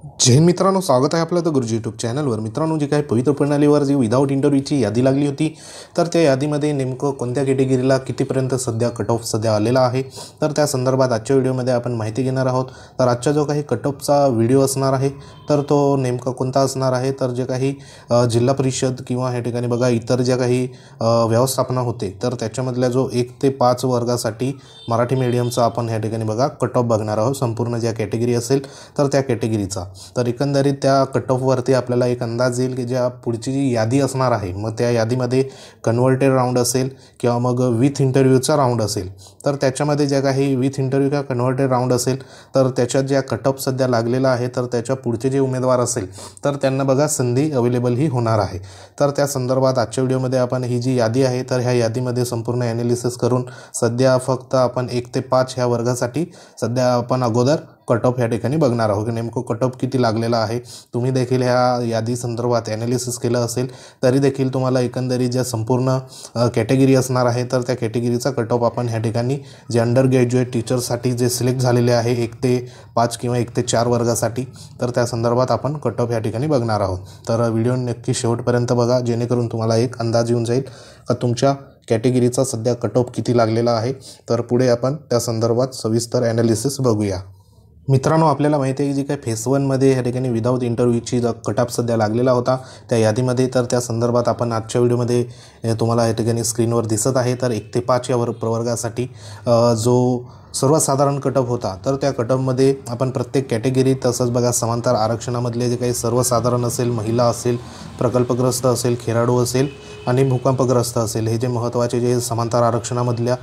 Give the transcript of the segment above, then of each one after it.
जय हिंद मित्रांनो, स्वागत आहे आपलं द गुरुजी यूट्यूब चॅनलवर। मित्रांनो, जी काही पवित्र प्रणालीवर जी विदाऊट इंटरव्ह्यूची यादी लागली होती, तर त्या यादीमध्ये नेमकं कोणत्या कॅटेगरीला कितीपर्यंत सध्या कट ऑफ सध्या आलेला आहे, तर त्या संदर्भात आजच्या व्हिडिओमध्ये आपण माहिती घेणार आहोत। तर आजचा जो काही कट ऑफचा व्हिडिओ असणार आहे, तर तो नेमका कोणता असणार आहे, तर जे काही जिल्हा परिषद किंवा ह्या ठिकाणी बघा इतर ज्या काही व्यवस्थापना होते, तर त्याच्यामधल्या जो 1 ते 5 वर्गासाठी मराठी मीडियमचा आपण ह्या ठिकाणी बघा कट ऑफ बघणार आहोत। संपूर्ण ज्या कॅटेगरी असेल तर त्या कॅटेगरीचा, तर एकंदरीत त्या कट ऑफवरती आपल्याला एक अंदाज येईल की ज्या पुढची जी यादी असणार आहे, मग त्या यादीमध्ये कन्व्हर्टेड राऊंड असेल किंवा मग विथ इंटरव्ह्यूचा राऊंड असेल, तर त्याच्यामध्ये ज्या काही विथ इंटरव्ह्यू किंवा कन्व्हर्टेड राऊंड असेल, तर त्याच्यात ज्या कट ऑफ सध्या लागलेला आहे, तर त्याच्या पुढचे जे उमेदवार असेल तर त्यांना बघा संधी अवेलेबलही होणार आहे। तर त्या संदर्भात आजच्या व्हिडिओमध्ये आपण ही जी यादी आहे, तर ह्या यादीमध्ये संपूर्ण ॲनालिसिस करून सध्या फक्त आपण 1 ते 5 ह्या वर्गासाठी सध्या आपण अगोदर कट ऑफ ह्या ठिकाणी बघणार आहोत की नेमकं कट ऑफ किती लागलेला आहे। तुम्ही देखील ह्या यादी संदर्भात ॲनालिसिस केलं असेल तरी देखील तुम्हाला एकंदरीत ज्या संपूर्ण कॅटेगरी असणार आहे, तर त्या कॅटेगरीचा कट ऑफ आपण ह्या ठिकाणी जे अंडर ग्रॅज्युएट टीचरसाठी जे सिलेक्ट झालेले आहे 1 ते 5 किंवा 1 ते 4 वर्गासाठी, तर त्या संदर्भात आपण कट ऑफ ह्या ठिकाणी बघणार आहोत। तर व्हिडिओ नक्की शेवटपर्यंत बघा, जेणेकरून तुम्हाला एक अंदाज येऊन जाईल का तुमच्या कॅटेगरीचा सध्या कट ऑफ किती लागलेला आहे। तर पुढे आपण त्या संदर्भात सविस्तर ॲनालिसिस बघूया। मित्रांनो, आपल्याला माहिती आहे की जी काही फेस 1 मध्ये ह्या ठिकाणी विदाऊट इंटरव्ह्यूची कट ऑफ सध्या लागलेला होता त्या यादीमध्ये, तर त्या संदर्भात आपण आजच्या व्हिडिओमध्ये तुम्हाला या ठिकाणी स्क्रीनवर दिसत आहे, तर 1 ते 5 या प्रवर्गासाठी जो सर्वसाधारण कट ऑफ होता, तर त्या कट ऑफमध्ये आपण प्रत्येक कॅटेगरी तसंच बघा समांतर आरक्षणामधले जे काही सर्वसाधारण असेल, महिला असेल, प्रकल्पग्रस्त असेल, खेळाडू असेल आणि भूकंपग्रस्त असेल, हे जे महत्त्वाचे जे समांतर आरक्षणामधल्या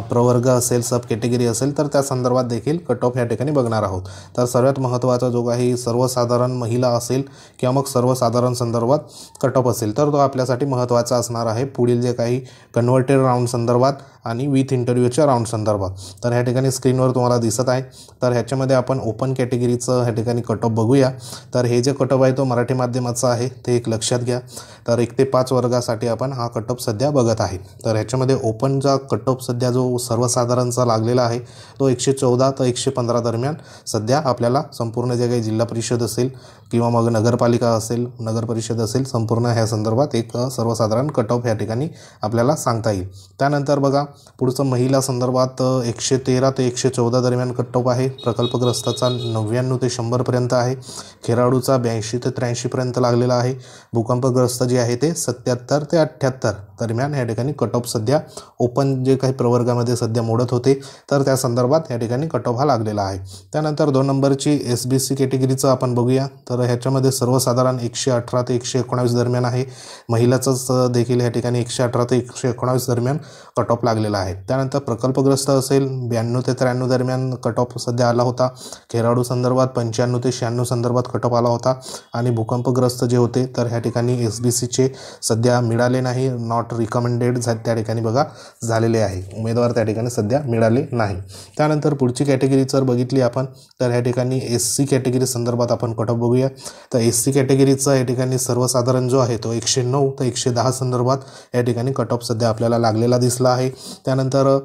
प्रवर्ग असेल, सब कॅटेगरी असेल, तर त्या संदर्भात देखील कट ऑफ या ठिकाणी बघणार आहोत। तर सर्वात महत्त्वाचा जो काही सर्वसाधारण महिला असेल किंवा मग सर्वसाधारण संदर्भात कट ऑफ असेल, तर तो आपल्यासाठी महत्त्वाचा असणार आहे पुढील जे काही कन्व्हर्टेड राऊंड संदर्भात आणि विथ इंटरव्ह्यूच्या राऊंड संदर्भात। तर ह्या ठिकाणी स्क्रीनवर तुम्हाला दिसत आहे, तर ह्याच्यामध्ये आपण ओपन कॅटेगरीचं ह्या ठिकाणी कट ऑफ बघूया। तर हे जे कट ऑफ आहे तो मराठी माध्यमाचा आहे, ते एक लक्षात घ्या। तर 1 ते 5 वर्गासाठी आपण हा कट ऑफ सध्या बघत आहे। तर ह्याच्यामध्ये ओपनचा कट ऑफ सध्या जो सर्वसाधारणचा लागलेला आहे तो 114 ते 115 दरम्यान सध्या आपल्याला संपूर्ण जे काही जिल्हा परिषद असेल किंवा मग नगरपालिका असेल, नगर परिषद असेल, संपूर्ण ह्या संदर्भात एक सर्वसाधारण कट ऑफ ह्या ठिकाणी आपल्याला सांगता येईल। त्यानंतर बघा पुढचं महिला संदर्भात 113 ते 114 दरम्यान कट ऑफ आहे, प्रकल्पग्रस्ताचा 99 ते 100 पर्यंत आहे, खेळाडूचा 82 ते 83 पर्यंत लागलेला आहे, भूकंपग्रस्त जे आहे ते 77 ते 78 दरम्यान ह्या ठिकाणी कट ऑफ सध्या ओपन जे काही प्रवर्गामध्ये सध्या मोडत होते, तर त्या संदर्भात ह्या ठिकाणी कट ऑफ हा लागलेला आहे। त्यानंतर 2 नंबरची SBC कॅटेगरीचं आपण बघूया, तर ह्याच्यामध्ये सर्वसाधारण 118 ते 119 दरम्यान आहे, महिलाचंच देखील ह्या ठिकाणी 118 ते 119 दरम्यान कट ऑफ लागलेला आहे। त्यानंतर प्रकल्पग्रस्त असेल 92 ते 93 दरम्यान कट ऑफ सध्या आला होता, खेळाडू संदर्भात 95 ते 96 संदर्भात कट ऑफ आला होता आणि भूकंपग्रस्त जे होते तर ह्या ठिकाणी SBCचे सध्या मिळाले नाही, नॉट रिकमेंडेड त्या ठिकाणी बघा झालेले आहे, उमेदवार त्या ठिकाणी सध्या मिळाले नाही। त्यानंतर पुढची कॅटेगरी जर बघितली आपण, तर ह्या ठिकाणी SC कॅटेगरी संदर्भात आपण कट ऑफ बघूया। तर SC कॅटेगरीचा या ठिकाणी सर्वसाधारण जो आहे तो 109 ते 110 संदर्भात या ठिकाणी कट ऑफ सध्या आपल्याला लागलेला दिसला आहे। त्यानंतर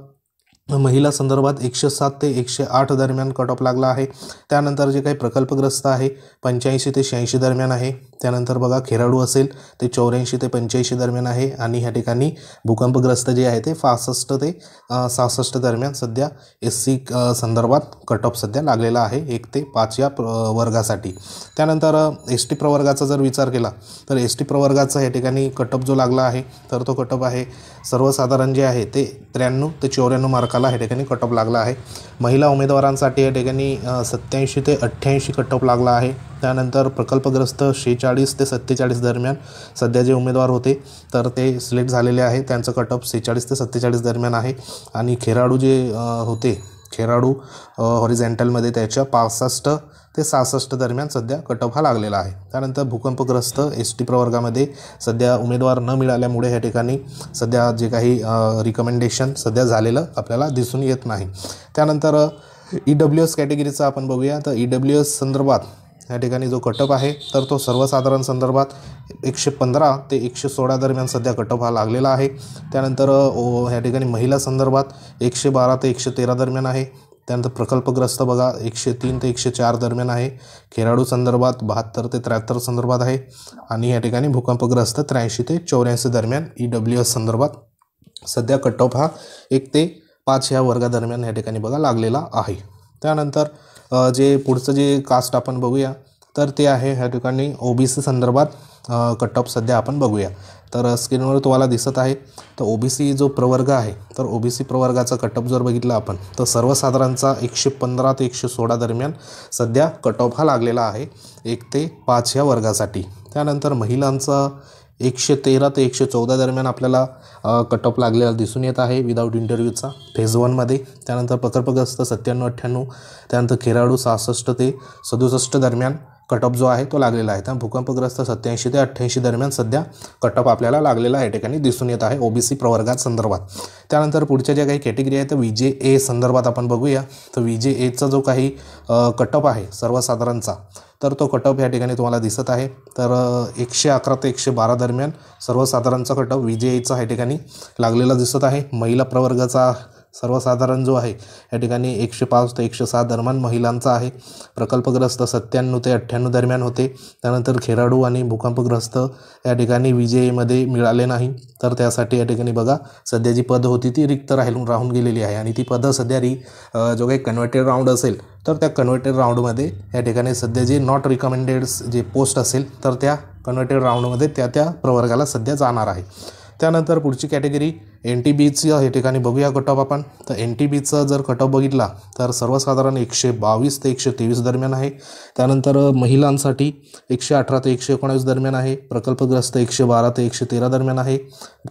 महिला संदर्भात 107 ते 108 दरम्यान कट ऑफ लागला आहे। त्यानंतर जे काही प्रकल्पग्रस्त आहे 85 ते 86 दरम्यान आहे। त्यानंतर बघा खेळाडू असेल ते 84 ते 85 दरम्यान आहे आणि ह्या ठिकाणी भूकंपग्रस्त जे आहे ते 65 ते 66 दरम्यान सध्या SC संदर्भात कट ऑफ सध्या लागलेला आहे 1 ते 5 या वर्गासाठी। त्यानंतर ST प्रवर्गाचा जर विचार केला तर ST प्रवर्गाचा या ठिकाणी कट ऑफ जो लागला आहे, तर तो कट ऑफ आहे सर्वसाधारण जे आहे ते 93 ते 94 मार्काला ह्या ठिकाणी कट ऑफ लागला आहे। महिला उमेदवारांसाठी या ठिकाणी 87 ते 88 कट ऑफ लागला आहे। त्यानंतर प्रकल्पग्रस्त 46 ते 47 दरम्यान सध्या जे उमेदवार होते तर ते सिलेक्ट झालेले आहे, त्यांचं कट ऑफ 46 ते 47 दरम्यान आहे आणि खेळाडू जे होते खेळाडू हॉरिझॉन्टलमध्ये त्याच्या 65 ते 66 दरम्यान सध्या कट ऑफ हा लागलेला आहे। त्यानंतर भूकंपग्रस्त ST प्रवर्गामध्ये सध्या उमेदवार न मिळाल्यामुळे ह्या ठिकाणी सध्या जे काही रिकमेंडेशन सध्या झालेलं आपल्याला दिसून येत नाही। त्यानंतर EWS कॅटेगरीचं आपण बघूया, तर EWS संदर्भात या ठिकाणी जो कट ऑफ आहे तर तो सर्वसाधारण संदर्भात 115 ते 116 दरम्यान सध्या कट ऑफ हा लागलेला आहे। त्यानंतर ह्या ठिकाणी महिला संदर्भात 112 ते 113 दरम्यान आहे। त्यानंतर प्रकल्पग्रस्त बघा 103 ते 104 दरम्यान आहे. खेराडू संदर्भात 72 ते 73 संदर्भात आहे आणि या ठिकाणी भूकंपग्रस्त 83 ते 84 दरम्यान EWS संदर्भात सध्या कट ऑफ हा 1 ते 5 या वर्गादरम्यान या ठिकाणी बघा लागलेला आहे. त्यानंतर जे पुढचं जे कास्ट आपण बघूया तर ते आहे ह्या ठिकाणी OBC संदर्भात कट ऑफ सध्या आपण बघूया. तर स्क्रीनवर तुम्हाला दिसत आहे तर OBC जो प्रवर्ग आहे तर OBC प्रवर्गाचा कट ऑफ जर बघितला आपण तर सर्वसाधारणचा 115 ते 116 दरम्यान सध्या कट ऑफ हा लागलेला आहे 1 ते 5 या वर्गासाठी. त्यानंतर महिलांचा 113 ते 114 दरम्यान आपल्याला कट ऑफ लागलेला दिसून येत आहे विदाऊट इंटरव्ह्यूचा फेज 1मध्ये. त्यानंतर प्रकल्पग्रस्त 97-98, त्यानंतर खेराडू 66 ते 67 दरम्यान कट ऑफ जो आहे तो लागलेला आहे. त्या भूकंपग्रस्त 87 ते 88 दरम्यान सध्या कट ऑफ आपल्याला लागलेला या ठिकाणी दिसून येत आहे OBC प्रवर्गात संदर्भात. त्यानंतर पुढच्या ज्या काही कॅटेगरी आहे तर VJA संदर्भात आपण बघूया. तर VJAचा जो काही कट ऑफ आहे सर्वसाधारणचा तर तो कट ऑफ या ठिकाणी तुम्हाला दिसत आहे. तर 111 ते 112 दरम्यान सर्वसाधारणचा कट ऑफ VJAचा या ठिकाणी लागलेला दिसत आहे. महिला प्रवर्गाचा सर्वसाधारण जो आहे या ठिकाणी 105 ते 107 दरम्यान महिलांचा आहे. प्रकल्पग्रस्त 97 ते 98 दरम्यान होते. त्यानंतर खेराडू आणि भूकंपग्रस्त या ठिकाणी VJAमध्ये मिळाले नाही तर त्यासाठी या ठिकाणी बघा सध्या जी पद होती ती रिक्त राहून गेलेली आहे आणि ती पदं सध्या जो काही कन्व्हर्टेड राऊंड असेल तर त्या कन्व्हर्टेड राऊंडमध्ये या ठिकाणी सध्या जे नॉट रिकमेंडेड जे पोस्ट असेल तर त्या कन्व्हर्टेड राऊंडमध्ये त्या प्रवर्गाला सध्या जाणार आहे. त्यानंतर पुढची कॅटेगरी NTBची या ठिकाणी बघूया कट ऑफ आपण. तर NTBचा जर कट ऑफ बघितला तर सर्वसाधारण 122 ते 123 दरम्यान आहे. त्यानंतर महिलांसाठी 118 ते 119 दरम्यान आहे. प्रकल्पग्रस्त 112 ते 113 दरम्यान आहे.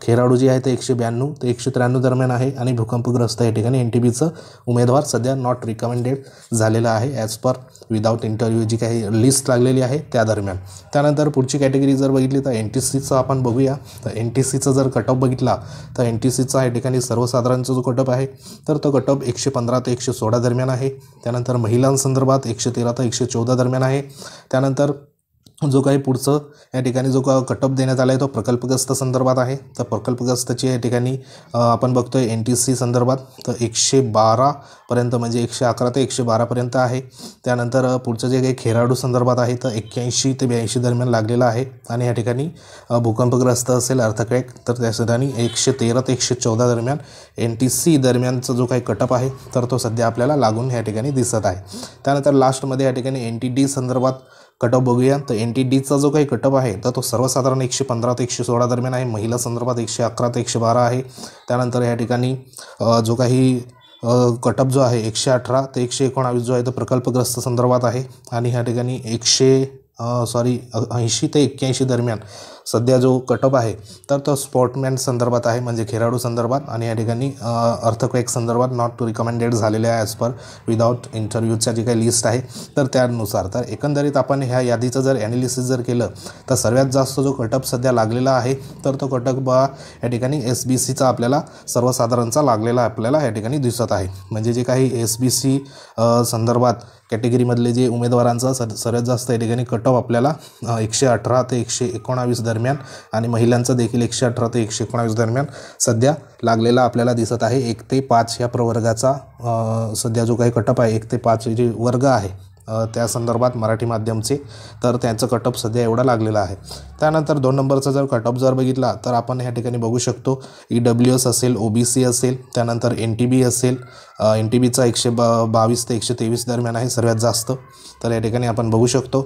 खेराडू जी आहे ते 192 ते 193 दरम्यान आहे आणि भूकंपग्रस्त या ठिकाणी NTBचं उमेदवार सध्या नॉट रिकमेंडेड झालेला आहे ॲज पर विदाऊट इंटरव्ह्यू जी काही लिस्ट लागलेली आहे त्या दरम्यान. त्यानंतर पुढची कॅटेगरी जर बघितली तर NTCचं आपण बघूया. तर NTCचा जर कट ऑफ बघितला तर NTCचा या ठिकाणी सर्वसाधारणचा जो कट ऑफ आहे तर तो कट ऑफ 115 ते 116 दरम्यान आहे. त्यानंतर महिलांसंदर्भात 113 ते 114 दरम्यान आहे. त्यानंतर जो काही पुढचं या ठिकाणी जो कट ऑफ देण्यात आला आहे तो प्रकल्पग्रस्त संदर्भात आहे. तर प्रकल्पग्रस्तची या ठिकाणी आपण बघतोय NTC संदर्भात तर 112 पर्यंत म्हणजे 111 ते 112 पर्यंत आहे. त्यानंतर पुढचं जे काही खेराडू संदर्भात आहे तर 81 ते 82 दरम्यान लागलेला आहे आणि या ठिकाणी भूकंपग्रस्त असेल अर्थक्वेक तर त्या ठिकाणी 113 ते 114 दरम्यान NTC दरम्यानचा जो काही कट ऑफ आहे तर तो सध्या आपल्याला लागून या ठिकाणी दिसत आहे. त्यानंतर लास्टमध्ये या ठिकाणी NTD संदर्भात कट ऑफ बघूया. तर NTDचा जो काही कट ऑफ आहे तर तो सर्वसाधारण 115 ते 116 दरम्यान आहे. महिला संदर्भात 111 ते 112 आहे. त्यानंतर या ठिकाणी जो काही कट ऑफ जो आहे 118 ते 119 जो आहे तो प्रकल्पग्रस्त संदर्भात आहे आणि ह्या ठिकाणी 80 ते 81 दरम्यान सध्या जो कट ऑफ आहे तर तो स्पोर्टमॅन संदर्भात आहे म्हणजे खेळाडू संदर्भात आणि या ठिकाणी अर्थक्वेक संदर्भात नॉट रिकमेंडेड झालेले आहे ॲज पर विदाऊट इंटरव्ह्यूच्या जी काही लिस्ट आहे तर त्यानुसार. तर एकंदरीत आपण ह्या यादीचं जर ॲनालिसिस जर केलं तर सर्वात जास्त जो कट ऑफ सध्या लागलेला आहे तर तो कट ऑफ या ठिकाणी SBCचा आपल्याला सर्वसाधारणचा लागलेला आपल्याला या ठिकाणी दिसत आहे. म्हणजे जे काही SBC संदर्भात कॅटेगरीमधले जे उमेदवारांचा सर्वात जास्त या ठिकाणी कट ऑफ आपल्याला 118 ते 119 दरम्यान आणि महिलांचा देखील 118 ते 119 दरम्यान सध्या लागलेला आपल्याला दिसत आहे. 1 ते 5 या प्रवर्गाचा सध्या जो काही कट ऑफ आहे 1 ते 5 जे वर्ग आहे त्या संदर्भात मराठी माध्यमचे तर त्यांचं कट ऑफ सध्या एवढा लागलेला आहे. त्यानंतर 2 नंबरचा जर कट ऑफ जर बघितला तर आपण ह्या ठिकाणी बघू शकतो EWS असेल, OBC असेल, त्यानंतर NTB असेल. NTBचा 122 ते 123 दरम्यान आहे सर्वात जास्त. तर या ठिकाणी आपण बघू शकतो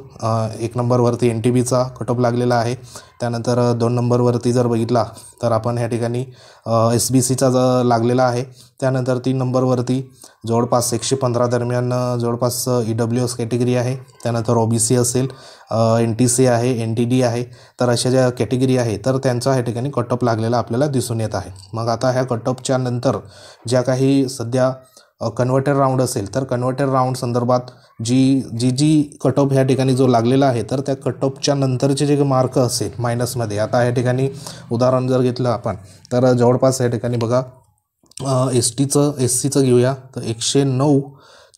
1 नंबरवरती NTBचा कट ऑफ लागलेला आहे. त्यानंतर 2 नंबरवरती जर बघितला तर आपण ह्या ठिकाणी SBCचा लागलेला आहे. त्यानंतर 3 नंबरवरती जवळपास 115 दरम्यान जवळपास EWS कॅटेगरी आहे. त्यानंतर OBC असेल, NTC आहे, NTD आहे. तर अशा ज्या कॅटेगरी आहे तर त्यांचा ह्या ठिकाणी कट ऑफ लागलेला आपल्याला दिसून येत आहे. मग आता ह्या कट ऑफच्या नंतर ज्या काही सध्या कन्व्हर्टेड राऊंड असेल तर कन्व्हर्टेड राऊंड संदर्भात जी कट ऑफ ह्या ठिकाणी जो लागलेला आहे तर त्या कट ऑफच्या नंतरचे जे मार्क असेल मायनसमध्ये आता ह्या ठिकाणी उदाहरण जर घेतलं आपण तर जवळपास या ठिकाणी बघा SCचं घेऊया तर 109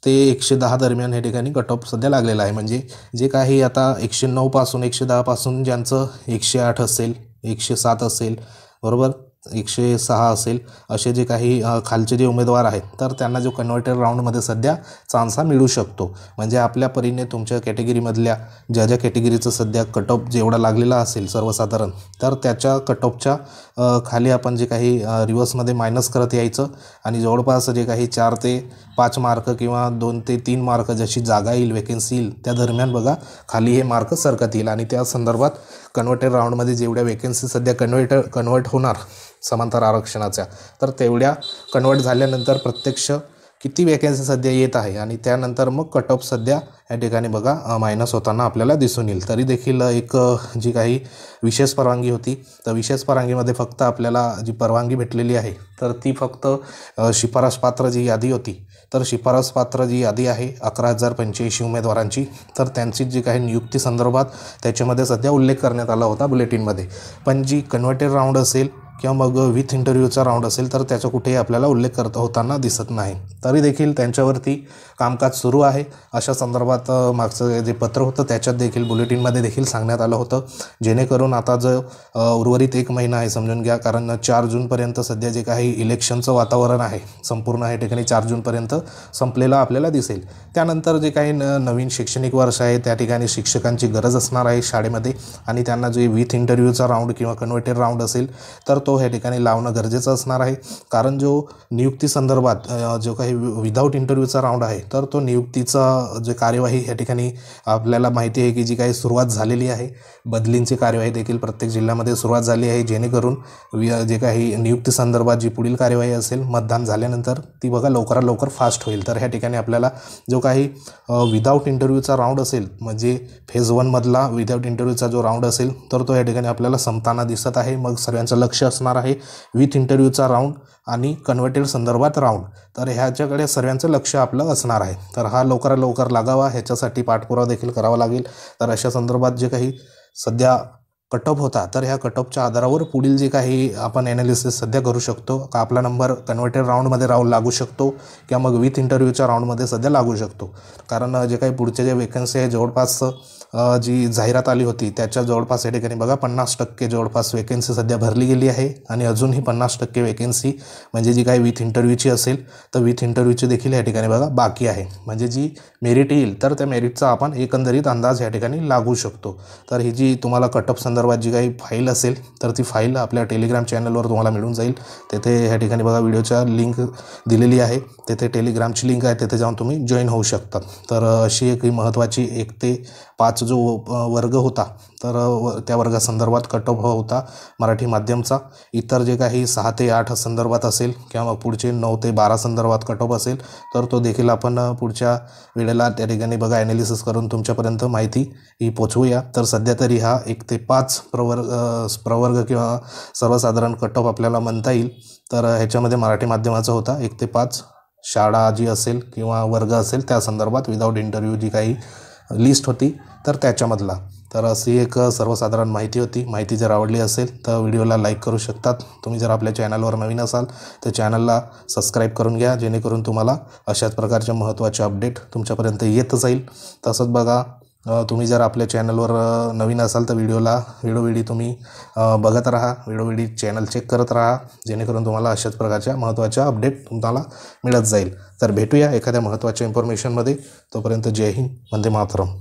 ते 110 दरम्यान या ठिकाणी कट ऑफ सध्या लागलेला आहे. म्हणजे जे काही आता 109 पासून 110 पासून ज्यांचं 108 असेल, 107 असेल बरोबर 106 असेल असे जे काही खालचे जे उमेदवार आहेत तर त्यांना जो कन्व्हर्टर राऊंडमध्ये सध्या चान्स हा मिळू शकतो. म्हणजे आपल्या परीने तुमच्या कॅटेगरीमधल्या ज्या कॅटेगरीचं सध्या कट ऑफ जेवढा लागलेला असेल सर्वसाधारण तर त्याच्या कट ऑफच्या खाली आपण जे काही रिव्हर्समध्ये मायनस करत यायचं आणि जवळपास जे काही 4 ते 5 मार्क किंवा 2 ते 3 मार्क जशी जागा येईल वेकेन्सी येईल त्या दरम्यान बघा खाली हे मार्क सरकत येईल आणि त्या संदर्भात कन्व्हर्टर राऊंडमध्ये जेवढ्या वेकेन्सी सध्या कन्वर्ट होणार समांतर आरक्षणाच्या तर तेवढ्या कन्वर्ट झाल्यानंतर प्रत्यक्ष किती वेकेन्सी सध्या येत आहे आणि त्यानंतर मग कट ऑफ सध्या या ठिकाणी बघा मायनस होताना आपल्याला दिसून येईल. तरी देखील एक जी काही विशेष परवानगी होती तर विशेष परवानगीमध्ये फक्त आपल्याला जी परवानगी भेटलेली आहे तर ती फक्त शिफारसपात्र जी यादी होती तर शिफारसपात्र जी यादी आहे 11,085 उमेदवारांची तर त्यांची जी काही नियुक्ती संदर्भात त्याच्यामध्ये सध्या उल्लेख करण्यात आला होता बुलेटिनमध्ये. पण जी कन्व्हर्टेड राऊंड असेल किंवा मग विथ इंटरव्ह्यूचा राऊंड असेल तर त्याचा कुठेही आपल्याला उल्लेख करता होताना दिसत नाही. तरी देखील त्यांच्यावरती कामकाज सुरू आहे अशा संदर्भात मागचं जे पत्र होतं त्याच्यात देखील बुलेटिनमध्ये देखील सांगण्यात आलं होतं. जेणेकरून आता जो उर्वरित 1 महिना आहे समजून घ्या कारण 4 जूनपर्यंत सध्या जे काही इलेक्शनचं वातावरण आहे संपूर्ण या ठिकाणी 4 जूनपर्यंत संपलेलं आपल्याला दिसेल. त्यानंतर जे काही नवीन शैक्षणिक वर्ष आहे त्या ठिकाणी शिक्षकांची गरज असणार आहे शाळेमध्ये आणि त्यांना जे विथ इंटरव्ह्यूचा राऊंड किंवा कन्व्हर्टेड राऊंड असेल तर तो ह्या ठिकाणी लावणं गरजेचं असणार आहे. कारण जो नियुक्ती संदर्भात जो काही विदाऊट इंटरव्ह्यूचा राऊंड आहे तर तो नियुक्तीचा जे कार्यवाही ह्या ठिकाणी आपल्याला माहिती आहे की जी काही सुरुवात झालेली आहे बदलींची कार्यवाही देखील प्रत्येक जिल्ह्यामध्ये सुरुवात झाली आहे. जेणेकरून जे काही नियुक्ती संदर्भात जी पुढील कार्यवाही असेल मतदान झाल्यानंतर ती बघा लवकरात लवकर फास्ट होईल. तर ह्या ठिकाणी आपल्याला जो काही विदाऊट इंटरव्ह्यूचा राऊंड असेल म्हणजे फेज 1 मधला विदाऊट इंटरव्ह्यूचा जो राऊंड असेल तर तो या ठिकाणी आपल्याला संपताना दिसत आहे. मग सर्वांचं लक्ष असणार आहे विथ इंटरव्ह्यूचा राऊंड आणि कन्व्हर्टेड संदर्भात राऊंड तर ह्याच्याकडे सर्वांचं लक्ष आपलं असणार आहे. तर हा लवकरात लवकर लागावा ह्याच्यासाठी पाठपुरावा देखील करावा लागेल. तर अशा संदर्भात जे काही सध्या कट ऑफ होता तर ह्या कट ऑफच्या आधारावर पुढील जे काही आपण ॲनालिसिस सध्या करू शकतो का आपला नंबर कन्व्हर्टेड राऊंडमध्ये लागू शकतो किंवा मग विथ इंटरव्ह्यूच्या राऊंडमध्ये सध्या लागू शकतो. कारण जे काही पुढचे जे वेकन्सी आहे जवळपास जी जाहिरात आली होती त्याच्या जवळपास या ठिकाणी बघा 50% जवळपास वेकेन्सी सध्या भरली गेली आहे आणि अजूनही 50% वेकेन्सी म्हणजे जी काही विथ इंटरव्ह्यूची असेल तर विथ इंटरव्ह्यूची देखील या ठिकाणी बघा बाकी आहे. म्हणजे जी मेरिट येईल तर त्या मेरिटचा आपण एकंदरीत अंदाज या ठिकाणी लागू शकतो. तर ही जी तुम्हाला कट ऑफ संदर्भात जी काही फाईल असेल तर ती फाईल आपल्या टेलिग्राम चॅनलवर तुम्हाला मिळून जाईल. तेथे ह्या ठिकाणी बघा व्हिडिओच्या लिंक दिलेली आहे तेथे टेलिग्रामची लिंक आहे तेथे जाऊन तुम्ही जॉईन होऊ शकता. तर अशी एक महत्त्वाची 1 ते 5 जो वर्ग होता तर त्या वर्गासंदर्भात कट ऑफ होता मराठी माध्यमचा. इतर जे काही 6 ते 8 संदर्भात असेल किंवा मग पुढचे 9 ते 12 संदर्भात कट ऑफ असेल तर तो देखील आपण पुढच्या वेळेला त्या ठिकाणी बघा ॲनालिसिस करून तुमच्यापर्यंत माहिती ही पोचवूया. तर सध्या तरी हा 1 ते 5 प्रवर्ग किंवा सर्वसाधारण कट ऑफ आपल्याला म्हणता येईल. तर ह्याच्यामध्ये मराठी माध्यमाचा होता 1 ते 5 शाळा जी असेल किंवा वर्ग असेल त्या संदर्भात विदाऊट इंटरव्ह्यू जी काही लिस्ट होती तर त्याच्यामधला. तर अशी एक सर्वसाधारण माहिती होती. माहिती जर आवडली असेल तर व्हिडिओला लाईक करू शकतात. तुम्ही जर आपल्या चॅनलवर नवीन असाल तर चॅनलला सबस्क्राईब करून घ्या जेणेकरून तुम्हाला अशाच प्रकारचे महत्त्वाचे अपडेट तुमच्यापर्यंत येत जाईल. तसंच बघा तुम्ही जर आपल्या चॅनलवर नवीन असाल तर व्हिडिओ तुम्ही बघत राहा व्हिडिओ चॅनल चेक करत राहा जेणेकरून तुम्हाला अशाच प्रकारच्या महत्त्वाच्या अपडेट तुम्हाला मिळत जाईल. तर भेटूया एखाद्या महत्त्वाच्या इन्फॉर्मेशनमध्ये. तोपर्यंत जय हिंद वंदे मातरम.